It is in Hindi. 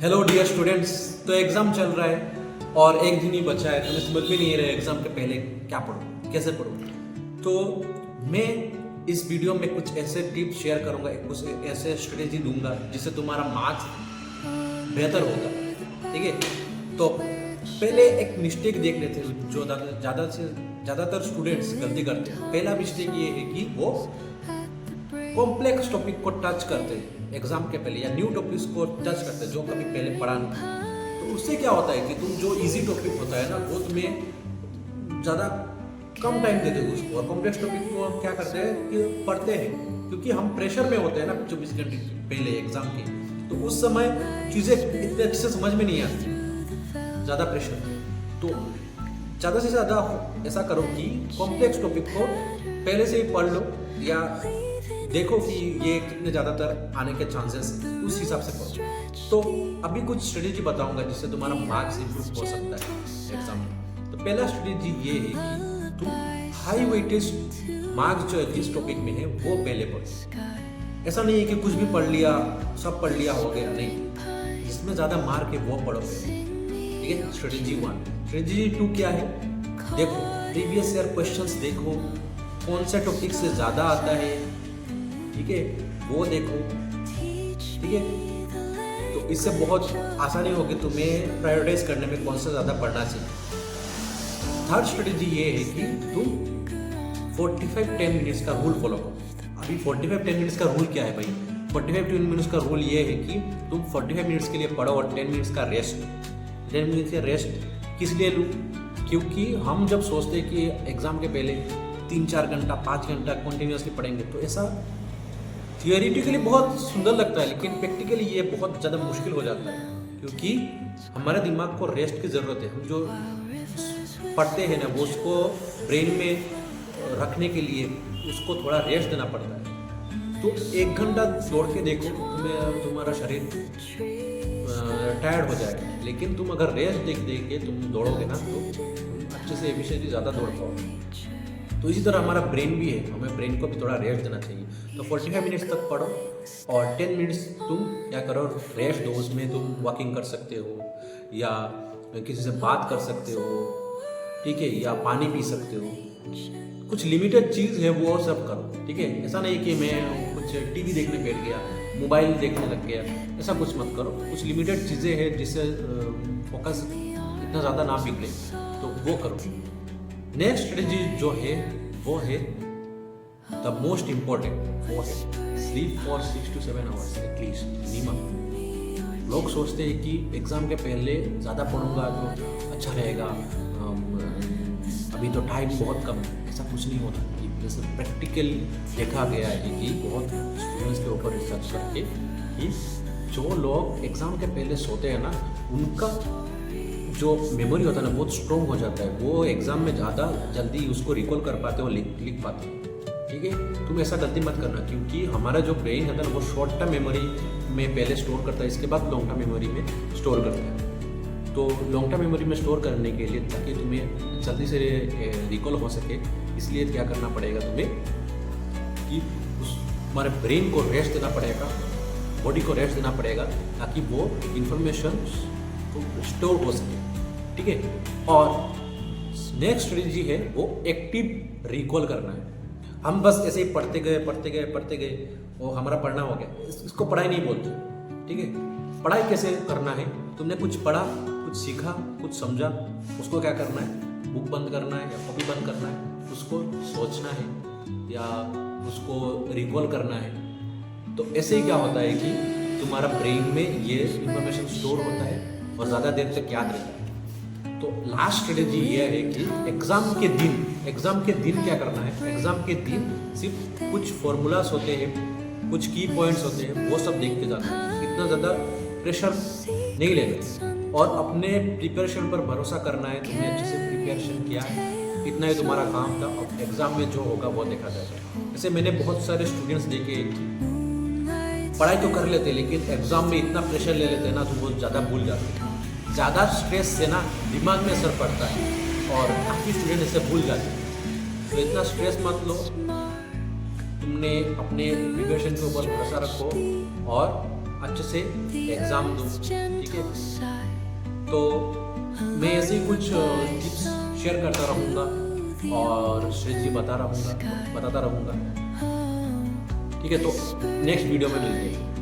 Hello dear students. तो एग्ज़ाम चल रहा है और एक दिन ही बचा है। तुम्हें समझ भी नहीं आ रहा है एग्ज़ाम के पहले क्या पढूं, कैसे पढूं। तो मैं इस वीडियो में कुछ ऐसे टिप्स शेयर करूंगा, कुछ ऐसे स्ट्रेटेजी दूंगा जिससे तुम्हारा मार्क्स बेहतर होगा। ठीक है, तो पहले एक मिस्टेक देख लेते हैं जो ज़्यादातर स्टूडेंट्स गलती करते हैं। पहला मिस्टेक ये है कि वो कॉम्प्लेक्स टॉपिक को टच करते हैं एग्जाम के पहले, या न्यू टॉपिक्स को टच करते हैं जो कभी पहले पढ़ा नहीं। तो उससे क्या होता है कि तुम जो इजी टॉपिक होता है ना वो तुम्हें ज़्यादा कम टाइम देते हो उसको, और कॉम्प्लेक्स टॉपिक को क्या करते हैं कि पढ़ते हैं, क्योंकि हम प्रेशर में होते हैं ना 24 घंटे पहले एग्जाम के। तो उस समय चीज़ें इतने अच्छे से समझ में नहीं आती, ज़्यादा प्रेशर। तो ज़्यादा से ज़्यादा ऐसा करो कि कॉम्प्लेक्स टॉपिक को पहले से ही पढ़ लो, या देखो कि ये कितने ज़्यादातर आने के चांसेस उस हिसाब से पढ़ो। तो अभी कुछ स्ट्रेटेजी बताऊंगा जिससे तुम्हारा मार्क्स इंप्रूव हो सकता है एग्जाम में। तो पहला स्ट्रेटेजी ये है कि तुम हाई वेटेज मार्क्स जो है जिस टॉपिक में है वो पहले पढ़ो। ऐसा नहीं है कि कुछ भी पढ़ लिया, सब पढ़ लिया हो गया, नहीं। जिसमें ज़्यादा मार्क है वो पढ़ो पहले। ठीक है, स्ट्रेटेजी 1। स्ट्रेटेजी 2 क्या है? देखो प्रीवियस ईयर क्वेश्चंस देखो, कौन से टॉपिक से ज़्यादा आता है, ठीक है, वो देखो। ठीक है, तो इससे बहुत आसानी होगी तुम्हें प्रायोरिटाइज करने में कौन सा ज़्यादा पढ़ना चाहिए। थर्ड स्ट्रेटेजी ये है कि तुम 45-10 मिनट्स का रूल फॉलो करो। अभी 45-10 मिनट्स का रूल क्या है भाई? 45-10 मिनट्स का रूल ये है कि तुम 45 मिनट्स के लिए पढ़ो और 10 मिनट्स का रेस्ट। 10 मिनट्स का रेस्ट किस लिए लूँ? क्योंकि हम जब सोचते हैं कि एग्ज़ाम के पहले 3-4 घंटा 5 घंटा कंटिन्यूसली पढ़ेंगे, तो ऐसा थियोरिटिकली बहुत सुंदर लगता है, लेकिन प्रैक्टिकली ये बहुत ज़्यादा मुश्किल हो जाता है, क्योंकि हमारे दिमाग को रेस्ट की ज़रूरत है। हम जो पढ़ते हैं ना वो उसको ब्रेन में रखने के लिए उसको थोड़ा रेस्ट देना पड़ता है। तो 1 घंटा दौड़ के देखो, तुम्हारा शरीर टायर्ड हो जाएगा, लेकिन तुम अगर रेस्ट दे के तुम दौड़ोगे ना तो अच्छे से एफिशिएंटली ज़्यादा दौड़ पाओगे। तो इसी तरह हमारा ब्रेन भी है, हमें ब्रेन को भी थोड़ा रेस्ट देना चाहिए। तो 45 मिनट्स तक पढ़ो और 10 मिनट्स तुम क्या करो, रेस्ट दो। उसमें तुम वॉकिंग कर सकते हो, या किसी से बात कर सकते हो, ठीक है, या पानी पी सकते हो। कुछ लिमिटेड चीज़ है वो सब करो। ठीक है, ऐसा नहीं कि मैं कुछ टीवी देखने बैठ गया, मोबाइल देखने लग गया, ऐसा कुछ मत करो। कुछ लिमिटेड चीज़ें हैं जिससे फोकस इतना ज़्यादा ना बिगड़े, तो वो करो। नेक्स्ट स्ट्रेटेजी जो है वो है द मोस्ट इम्पॉर्टेंट, वो है sleep for 6 to 7 hours at least minimum. लोग सोचते हैं कि एग्ज़ाम के पहले ज़्यादा पढ़ूंगा तो अच्छा रहेगा, अभी तो टाइम बहुत कम है। ऐसा कुछ नहीं होता। जैसे प्रैक्टिकल देखा गया है कि बहुत स्टूडेंट्स के ऊपर रिसर्च करके कि जो लोग एग्ज़ाम के पहले सोते हैं ना, उनका जो मेमोरी होता है ना बहुत स्ट्रॉन्ग हो जाता है। वो एग्ज़ाम में ज़्यादा जल्दी उसको रिकॉल कर पाते हो, लिख पाते हैं। ठीक है, तुम ऐसा गलती मत करना, क्योंकि हमारा जो ब्रेन है ना वो शॉर्ट टर्म मेमोरी में पहले स्टोर करता है, इसके बाद लॉन्ग टर्म मेमोरी में स्टोर करता है। तो लॉन्ग टर्म मेमोरी में स्टोर करने के लिए, ताकि तुम्हें जल्दी से रिकॉल हो सके, इसलिए क्या करना पड़ेगा तुम्हें कि हमारे ब्रेन को रेस्ट देना पड़ेगा, बॉडी को रेस्ट देना पड़ेगा, ताकि वो इंफॉर्मेशन स्टोर हो सके। ठीक है, और नेक्स्ट स्ट्रेटजी है वो एक्टिव रिकॉल करना है। हम बस ऐसे ही पढ़ते गए और हमारा पढ़ना हो गया, इसको पढ़ाई नहीं बोलते। ठीक है, पढ़ाई कैसे करना है? तुमने कुछ पढ़ा, कुछ सीखा, कुछ समझा, उसको क्या करना है? बुक बंद करना है या कॉपी बंद करना है, उसको सोचना है या उसको रिकॉल करना है। तो ऐसे ही क्या होता है कि तुम्हारा ब्रेन में ये इंफॉर्मेशन स्टोर होता है और ज़्यादा देर तक याद रहता है। तो लास्ट स्ट्रेटेजी ये है कि एग्ज़ाम के दिन क्या करना है? एग्ज़ाम के दिन सिर्फ कुछ फॉर्मूलाज होते हैं, कुछ की पॉइंट्स होते हैं, वो सब देखते जाना है। इतना ज़्यादा प्रेशर नहीं लेना और अपने प्रिपरेशन पर भरोसा करना है। तुमने अच्छे से प्रिपरेशन किया है, इतना ही तुम्हारा काम था। अब एग्ज़ाम में जो होगा वो देखा जाएगा। जैसे मैंने बहुत सारे स्टूडेंट्स देखे, पढ़ाई तो कर लेते लेकिन एग्ज़ाम में इतना प्रेशर ले लेते हैं ना तो बहुत ज़्यादा भूल जाते हैं। ज़्यादा स्ट्रेस से ना दिमाग में असर पड़ता है और काफ़ी स्टूडेंट इसे भूल जाते हैं। तो इतना स्ट्रेस मत लो, तुमने अपने प्रिपरेशन के ऊपर भरोसा रखो और अच्छे से एग्ज़ाम दूँ, ठीक है। तो मैं ऐसे ही कुछ टिप्स शेयर करता रहूँगा और स्ट्रेटजी बताता रहूँगा, ठीक है। तो नेक्स्ट वीडियो में मिलते हैं।